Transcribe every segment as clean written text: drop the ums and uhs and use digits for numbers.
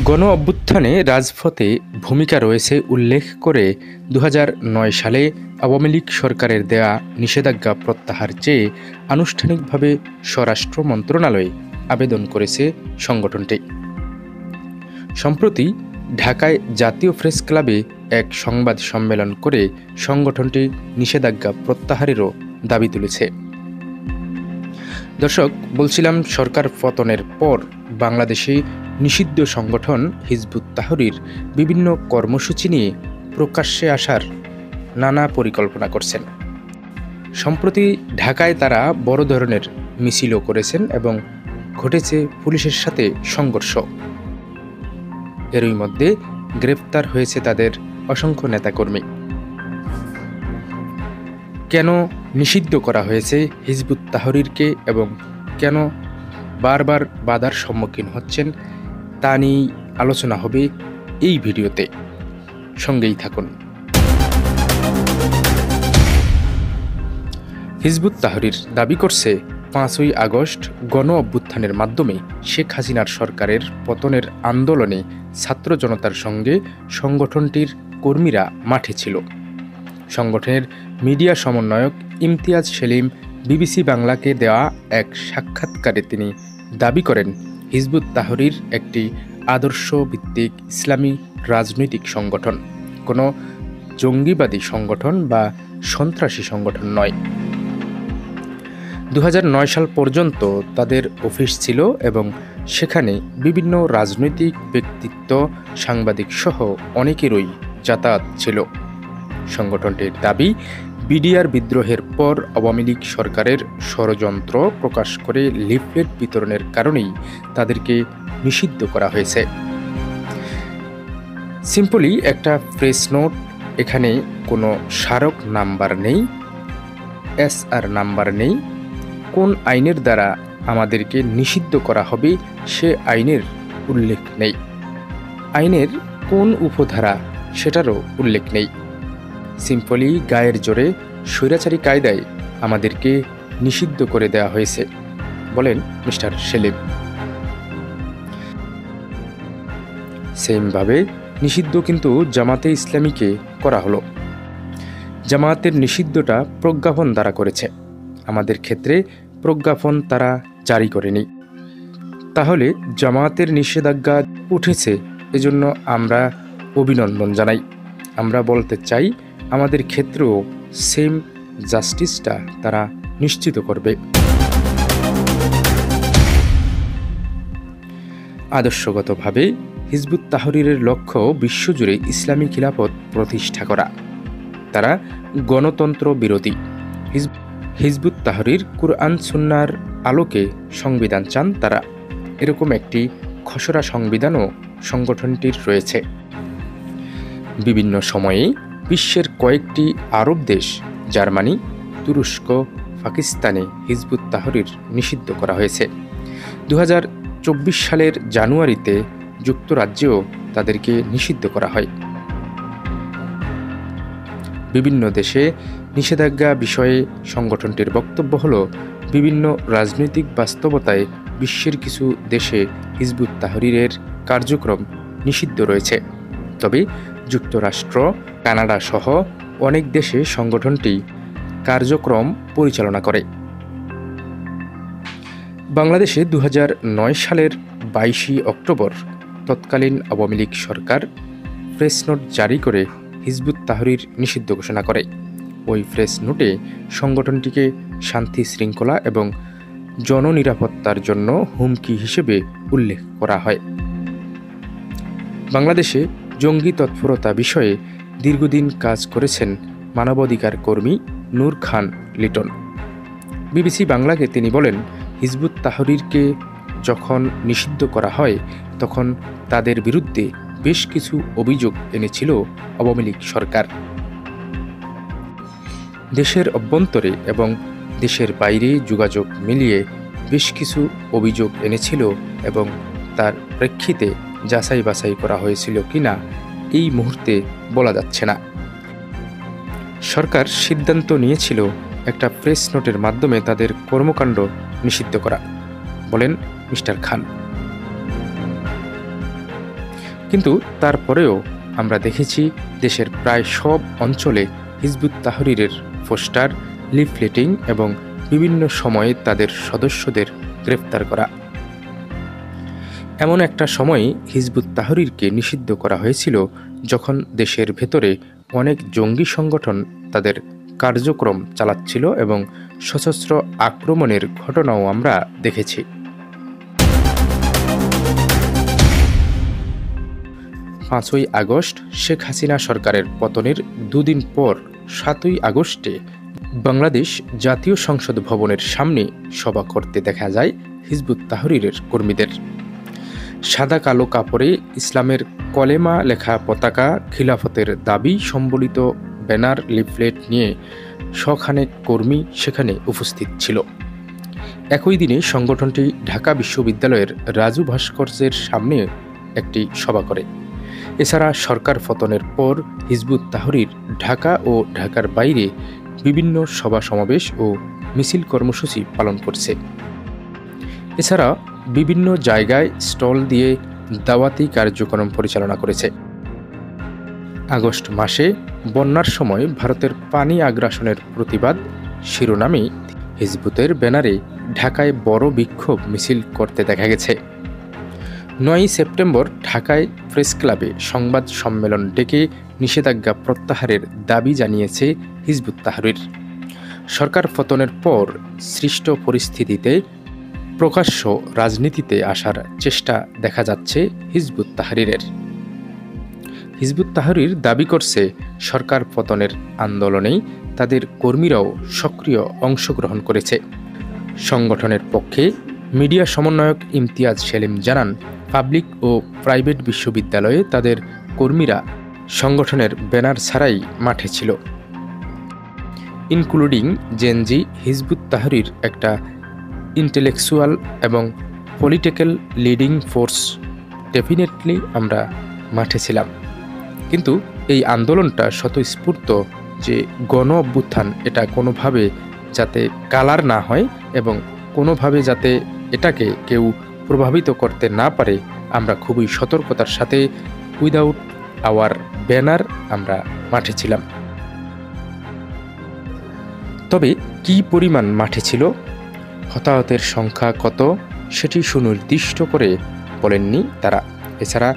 গণ অভ্যুত্থানে রাজপথে ভূমিকা রয়েছে উল্লেখ করে ২০০৯ সালে আওয়ামী লীগ সরকারের দেয়া নিষেধাজ্ঞা প্রত্যাহার চেয়ে আনুষ্ঠানিকভাবে স্বরাষ্ট্র মন্ত্রণালয়ে আবেদন করেছে সংগঠনটি। সম্প্রতি ঢাকায় জাতীয় প্রেস ক্লাবে এক সংবাদ সম্মেলন করে সংগঠনটি নিষেধাজ্ঞা প্রত্যাহারেরও দাবি তুলেছে। দর্শক, বলছিলাম সরকার পতনের পর বাংলাদেশে নিষিদ্ধ সংগঠন হিজবুত তাহরীর বিভিন্ন কর্মসূচি নিয়ে প্রকাশ্যে আসার নানা পরিকল্পনা করছেন। সম্প্রতি ঢাকায় তারা বড় ধরনের মিছিলও করেছেন এবং ঘটেছে পুলিশের সাথে সংঘর্ষ। এরই মধ্যে গ্রেফতার হয়েছে তাদের অসংখ্য নেতাকর্মী। কেন নিষিদ্ধ করা হয়েছে হিজবুত তাহরীরকে এবং কেন বারবার বাধার সম্মুখীন হচ্ছেন তা নিয়েই আলোচনা হবে এই ভিডিওতে। সঙ্গেই থাকুন। হিজবুত তাহরীর দাবি করছে ৫ই আগস্ট গণ অভ্যুত্থানের মাধ্যমে শেখ হাসিনার সরকারের পতনের আন্দোলনে ছাত্র জনতার সঙ্গে সংগঠনটির কর্মীরা মাঠে ছিল। সংগঠনের মিডিয়া সমন্বয়ক ইমতিয়াজ সেলিম বিবিসি বাংলাকে দেওয়া এক সাক্ষাৎকারে তিনি দাবি করেন, হিজবুত তাহরীর একটি আদর্শভিত্তিক ইসলামী রাজনৈতিক সংগঠন, কোনো জঙ্গিবাদী সংগঠন বা সন্ত্রাসী সংগঠন নয়। ২০০৯ সাল পর্যন্ত তাদের অফিস ছিল এবং সেখানে বিভিন্ন রাজনৈতিক ব্যক্তিত্ব, সাংবাদিক সহ অনেকেরই যাতায়াত ছিল। সংগঠনটির দাবি, বিডিআর বিদ্রোহের পর আওয়ামী লীগ সরকারের ষড়যন্ত্র প্রকাশ করে লিফলেট বিতরণের কারণেই তাদেরকে নিষিদ্ধ করা হয়েছে। সিম্পলি একটা প্রেস নোট, এখানে কোনো স্মারক নাম্বার নেই, এসআর নাম্বার নেই। কোন আইনের দ্বারা আমাদেরকে নিষিদ্ধ করা হবে সে আইনের উল্লেখ নেই। আইনের কোন উপধারা সেটারও উল্লেখ নেই। সিম্পলি গায়ের জোরে স্বৈরাচারী কায়দায় আমাদেরকে নিষিদ্ধ করে দেওয়া হয়েছে, বলেন মিস্টার সেলিম। সেমভাবে নিষিদ্ধ কিন্তু জামাতে ইসলামীকে করা হলো। জামায়াতের নিষিদ্ধটা প্রজ্ঞাপন দ্বারা করেছে, আমাদের ক্ষেত্রে প্রজ্ঞাপন তারা জারি করেনি। তাহলে জামায়াতের নিষেধাজ্ঞা উঠেছে, এজন্য আমরা অভিনন্দন জানাই। আমরা বলতে চাই, আমাদের ক্ষেত্রেও সেম জাস্টিসটা তারা নিশ্চিত করবে। আদর্শগতভাবে হিজবুত তাহরীরের লক্ষ্য বিশ্বজুড়ে ইসলামী খিলাফত প্রতিষ্ঠা করা। তারা গণতন্ত্র বিরোধী। হিজবুত তাহরীর কুরআন সুন্নাহর আলোকে সংবিধান চান তারা। এরকম একটি খসড়া সংবিধানও সংগঠনটির রয়েছে। বিভিন্ন সময়ে বিশ্বের কয়েকটি আরব দেশ, জার্মানি, তুরস্ক, পাকিস্তানে হিজবুত তাহরীর নিষিদ্ধ করা হয়েছে। ২০২৪ সালের জানুয়ারিতে যুক্তরাজ্যেও তাদেরকে নিষিদ্ধ করা হয়। বিভিন্ন দেশে নিষেধাজ্ঞা বিষয়ে সংগঠনটির বক্তব্য হল, বিভিন্ন রাজনৈতিক বাস্তবতায় বিশ্বের কিছু দেশে হিজবুত তাহরীরের কার্যক্রম নিষিদ্ধ রয়েছে। তবে যুক্তরাষ্ট্র, কানাডা সহ অনেক দেশে সংগঠনটি কার্যক্রম পরিচালনা করে। বাংলাদেশে ২০০৯ সালের ২২ অক্টোবর তৎকালীন আওয়ামী লীগ সরকার প্রেস নোট জারি করে হিজবুত তাহরীর নিষিদ্ধ ঘোষণা করে। ওই প্রেস নোটে সংগঠনটিকে শান্তি শৃঙ্খলা এবং জননিরাপত্তার জন্য হুমকি হিসেবে উল্লেখ করা হয়। বাংলাদেশে জঙ্গি তৎপরতা বিষয়ে দীর্ঘদিন কাজ করেছেন মানবাধিকার কর্মী নূর খান লিটন। বিবিসি বাংলাকে তিনি বলেন, হিজবুত তাহরীরকে যখন নিষিদ্ধ করা হয় তখন তাদের বিরুদ্ধে বেশ কিছু অভিযোগ এনেছিল আওয়ামী লীগ সরকার। দেশের অভ্যন্তরে এবং দেশের বাইরে যোগাযোগ মিলিয়ে বেশ কিছু অভিযোগ এনেছিল এবং তার প্রেক্ষিতে যাচাই বাছাই করা হয়েছিল কিনা এই মুহূর্তে বলা যাচ্ছে না। সরকার সিদ্ধান্ত নিয়েছিল একটা প্রেস নোটের মাধ্যমে তাদের কর্মকাণ্ড নিষিদ্ধ করা, বলেন মিস্টার খান। কিন্তু তারপরেও আমরা দেখেছি দেশের প্রায় সব অঞ্চলে হিজবুত তাহরীরের পোস্টার, লিফলেটিং এবং বিভিন্ন সময়ে তাদের সদস্যদের গ্রেফতার করা। এমন একটা সময় হিজবুত তাহরীরকে নিষিদ্ধ করা হয়েছিল যখন দেশের ভেতরে অনেক জঙ্গি সংগঠন তাদের কার্যক্রম চালাচ্ছিল এবং সশস্ত্র আক্রমণের ঘটনাও আমরা দেখেছি। 5ই আগস্ট শেখ হাসিনা সরকারের পতনের দুদিন পর 7ই আগস্টে বাংলাদেশ জাতীয় সংসদ ভবনের সামনে সভা করতে দেখা যায় হিজবুত তাহরীরের কর্মীদের। সাদা কালো কাপড়ে ইসলামের কলেমা লেখা পতাকা, খিলাফতের দাবি সম্বলিত ব্যানার, লিফলেট নিয়ে শখানেক কর্মী সেখানে উপস্থিত ছিল। একই দিনে সংগঠনটি ঢাকা বিশ্ববিদ্যালয়ের রাজু ভাস্কর্যের সামনে একটি সভা করে। এছাড়া সরকার পতনের পর হিজবুত তাহরীর ঢাকা ও ঢাকার বাইরে বিভিন্ন সভা সমাবেশ ও মিছিল কর্মসূচি পালন করছে। এছাড়া বিভিন্ন জায়গায় স্টল দিয়ে দাওয়াতি কার্যক্রম পরিচালনা করেছে। আগস্ট মাসে বন্যার সময় ভারতের পানি আগ্রাসনের প্রতিবাদ শিরোনামে হিজবুতের ব্যানারে ঢাকায় বড় বিক্ষোভ মিছিল করতে দেখা গেছে। 9ই সেপ্টেম্বর ঢাকায় প্রেস ক্লাবে সংবাদ সম্মেলন ডেকে নিষেধাজ্ঞা প্রত্যাহারের দাবি জানিয়েছে হিজবুত তাহরীর। সরকার পতনের পর সৃষ্ট পরিস্থিতিতে প্রকাশ্য রাজনীতিতে আসার চেষ্টা দেখা যাচ্ছে হিজবুত তাহরীরের। হিজবুত তাহরীর দাবি করছে সরকার পতনের আন্দোলনেই তাদের কর্মীরাও সক্রিয় অংশগ্রহণ করেছে। সংগঠনের পক্ষে মিডিয়া সমন্বয়ক ইমতিয়াজ সেলিম জানান, পাবলিক ও প্রাইভেট বিশ্ববিদ্যালয়ে তাদের কর্মীরা সংগঠনের ব্যানার ছাড়াই মাঠে ছিল, ইনক্লুডিং জেনজি। হিজবুত তাহরীর একটা ইন্টেলেকচুয়াল এবং পলিটিক্যাল লিডিং ফোর্স, ডেফিনেটলি আমরা মাঠে ছিলাম। কিন্তু এই আন্দোলনটা স্বতঃস্ফূর্ত যে গণ অভ্যুত্থান, এটা কোনোভাবে যাতে কালার না হয় এবং কোনোভাবে যাতে এটাকে কেউ প্রভাবিত করতে না পারে, আমরা খুবই সতর্কতার সাথে উইদাউট আওয়ার ব্যানার আমরা মাঠে ছিলাম। তবে কি পরিমাণ মাঠে ছিল, হতাহতের সংখ্যা কত, সেটি সুনির্দিষ্ট করে বলেননি তারা। এছাড়া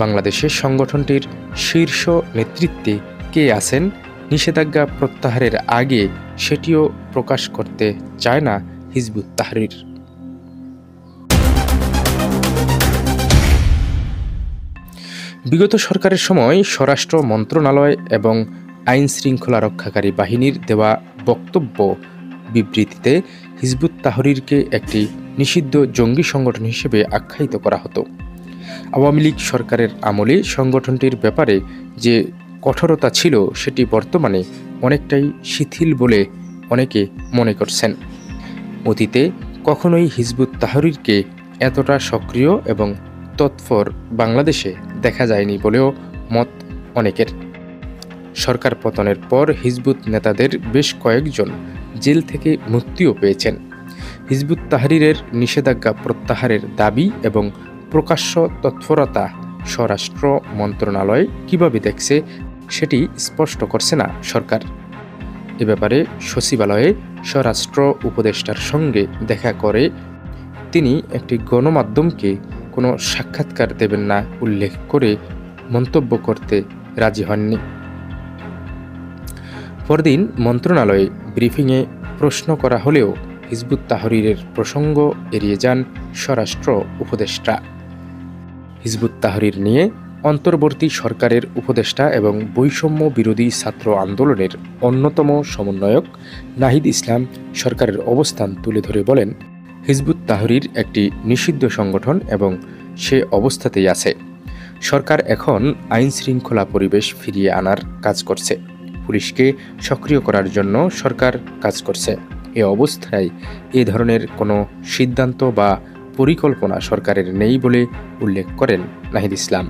বাংলাদেশের সংগঠনটির শীর্ষ নেতৃত্বে কে আছেন নিষেধাজ্ঞা প্রত্যাহারের আগে, সেটিও প্রকাশ করতে চায় না হিজবুত তাহরীর। বিগত সরকারের সময় স্বরাষ্ট্র মন্ত্রণালয় এবং আইন শৃঙ্খলা রক্ষাকারী বাহিনীর দেওয়া বক্তব্য বিবৃতিতে হিজবুত তাহরীরকে একটি নিষিদ্ধ জঙ্গি সংগঠন হিসেবে আখ্যায়িত করা হতো। আওয়ামী লীগ সরকারের আমলে সংগঠনটির ব্যাপারে যে কঠোরতা ছিল, সেটি বর্তমানে অনেকটাই শিথিল বলে অনেকে মনে করছেন। অতীতে কখনোই হিজবুত তাহরীরকে এতটা সক্রিয় এবং তৎপর বাংলাদেশে দেখা যায়নি বলেও মত অনেকের। সরকার পতনের পর হিজবুত নেতাদের বেশ কয়েকজন জেল থেকে মুক্তিও পেয়েছেন। হিজবুত তাহরীরের নিষেধাজ্ঞা প্রত্যাহারের দাবি এবং প্রকাশ্য তৎপরতা স্বরাষ্ট্র মন্ত্রণালয় কিভাবে দেখছে, সেটি স্পষ্ট করছে না সরকার। এ ব্যাপারে সচিবালয়ে স্বরাষ্ট্র উপদেষ্টার সঙ্গে দেখা করে তিনি একটি গণমাধ্যমকে কোনো সাক্ষাৎকার দেবেন না উল্লেখ করে মন্তব্য করতে রাজি হননি। পরদিন মন্ত্রণালয়ে ব্রিফিংয়ে প্রশ্ন করা হলেও হিজবুত তাহরীরের প্রসঙ্গ এড়িয়ে যান স্বরাষ্ট্র উপদেষ্টা। হিজবুত তাহরীর নিয়ে অন্তর্বর্তী সরকারের উপদেষ্টা এবং বৈষম্য বিরোধী ছাত্র আন্দোলনের অন্যতম সমন্বয়ক নাহিদ ইসলাম সরকারের অবস্থান তুলে ধরে বলেন, হিজবুত তাহরীর একটি নিষিদ্ধ সংগঠন এবং সে অবস্থাতেই আছে। সরকার এখন আইন শৃঙ্খলা পরিবেশ ফিরিয়ে আনার কাজ করছে, পুলিশকে সক্রিয় করার জন্য সরকার কাজ করছে। এ অবস্থায় এ ধরনের কোনো সিদ্ধান্ত বা পরিকল্পনা সরকারের নেই বলে উল্লেখ করেন নাহিদ ইসলাম।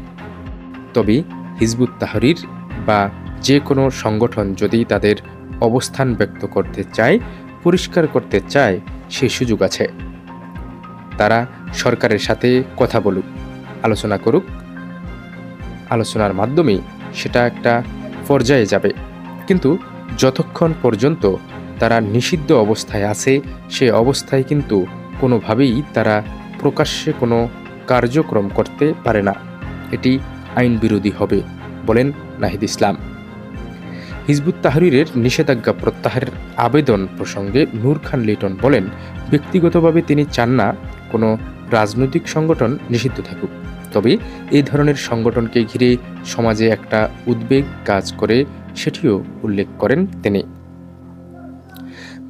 তবে হিজবুত তাহরীর বা যে কোনো সংগঠন যদি তাদের অবস্থান ব্যক্ত করতে চায়, পরিষ্কার করতে চায়, সে সুযোগ আছে। তারা সরকারের সাথে কথা বলুক, আলোচনা করুক, আলোচনার মাধ্যমেই সেটা একটা পর্যায়ে যাবে। কিন্তু যতক্ষণ পর্যন্ত তারা নিষিদ্ধ অবস্থায় আছে, সে অবস্থায় কিন্তু কোনোভাবেই তারা প্রকাশ্যে কোনো কার্যক্রম করতে পারে না। এটি আইন বিরোধী হবে, বলেন নাহিদ ইসলাম। হিজবুত তাহরীরের নিষেধাজ্ঞা প্রত্যাহারের আবেদন প্রসঙ্গে নূর খান লিটন বলেন, ব্যক্তিগতভাবে তিনি চান না কোনো রাজনৈতিক সংগঠন নিষিদ্ধ থাকুক, তবে এই ধরনের সংগঠনকে ঘিরে সমাজে একটা উদ্বেগ কাজ করে, সেটিও উল্লেখ করেন তিনি।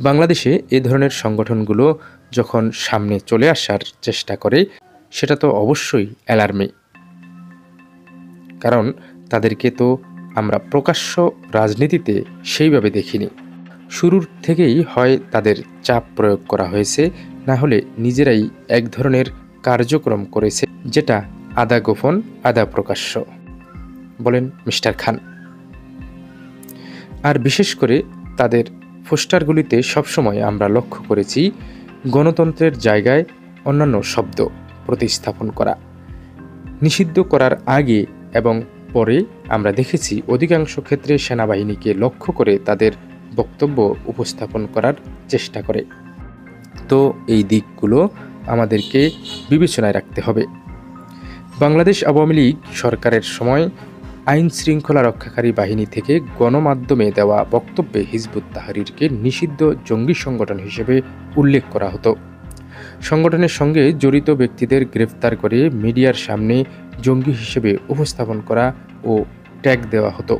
বাংলাদেশে এ ধরনের সংগঠনগুলো যখন সামনে চলে আসার চেষ্টা করে, সেটা তো অবশ্যই অ্যালার্মি, কারণ তাদেরকে তো আমরা প্রকাশ্য রাজনীতিতে সেইভাবে দেখিনি। শুরুর থেকেই হয় তাদের চাপ প্রয়োগ করা হয়েছে, না হলে নিজেরাই এক ধরনের কার্যক্রম করেছে, যেটা আধা গোপন আধা প্রকাশ্য, বলেন মিস্টার খান। আর বিশেষ করে তাদের পোস্টারগুলিতে সবসময় আমরা লক্ষ্য করেছি গণতন্ত্রের জায়গায় অন্যান্য শব্দ প্রতিস্থাপন করা। নিষিদ্ধ করার আগে এবং পরে আমরা দেখেছি অধিকাংশ ক্ষেত্রে সেনাবাহিনীকে লক্ষ্য করে তাদের বক্তব্য উপস্থাপন করার চেষ্টা করে। তো এই দিকগুলো আমাদেরকে বিবেচনায় রাখতে হবে। বাংলাদেশ আওয়ামী লীগ সরকারের সময় আইন শৃঙ্খলা রক্ষাকারী বাহিনী থেকে গণমাধ্যমে দেওয়া বক্তব্যে হিজবুত তাহরীরকে নিষিদ্ধ জঙ্গি সংগঠন হিসেবে উল্লেখ করা হতো। সংগঠনের সঙ্গে জড়িত ব্যক্তিদের গ্রেফতার করে মিডিয়ার সামনে জঙ্গি হিসেবে উপস্থাপন করা ও ট্যাগ দেওয়া হতো।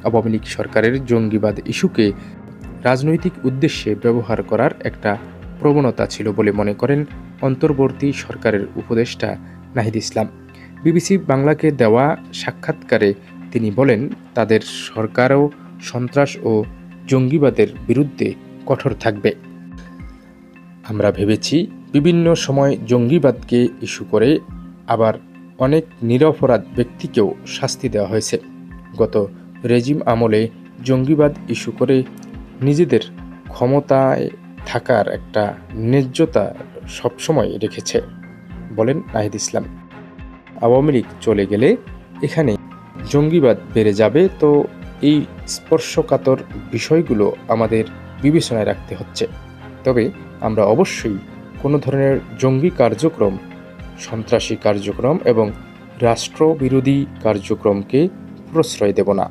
আওয়ামী লীগ সরকারের জঙ্গিবাদ ইস্যুকে রাজনৈতিক উদ্দেশ্যে ব্যবহার করার একটা প্রবণতা ছিল বলে মনে করেন অন্তর্বর্তী সরকারের উপদেষ্টা নাহিদ ইসলাম। বিবিসি বাংলাকে দেওয়া সাক্ষাৎকারে তিনি বলেন, তাদের সরকারও সন্ত্রাস ও জঙ্গিবাদের বিরুদ্ধে কঠোর থাকবে। আমরা ভেবেছি বিভিন্ন সময় জঙ্গিবাদকে ইস্যু করে আবার অনেক নিরপরাধ ব্যক্তিকেও শাস্তি দেওয়া হয়েছে। গত রেজিম আমলে জঙ্গিবাদ ইস্যু করে নিজেদের ক্ষমতায় থাকার একটা ন্যায্যতা সবসময় রেখেছে, বলেন নাহিদ ইসলাম। আওয়ামী লীগ চলে গেলে এখানে জঙ্গিবাদ বেড়ে যাবে, তো এই স্পর্শকাতর বিষয়গুলো আমাদের বিবেচনায় রাখতে হচ্ছে। তবে আমরা অবশ্যই কোনো ধরনের জঙ্গি কার্যক্রম, সন্ত্রাসী কার্যক্রম এবং রাষ্ট্রবিরোধী কার্যক্রমকে প্রশ্রয় দেব না।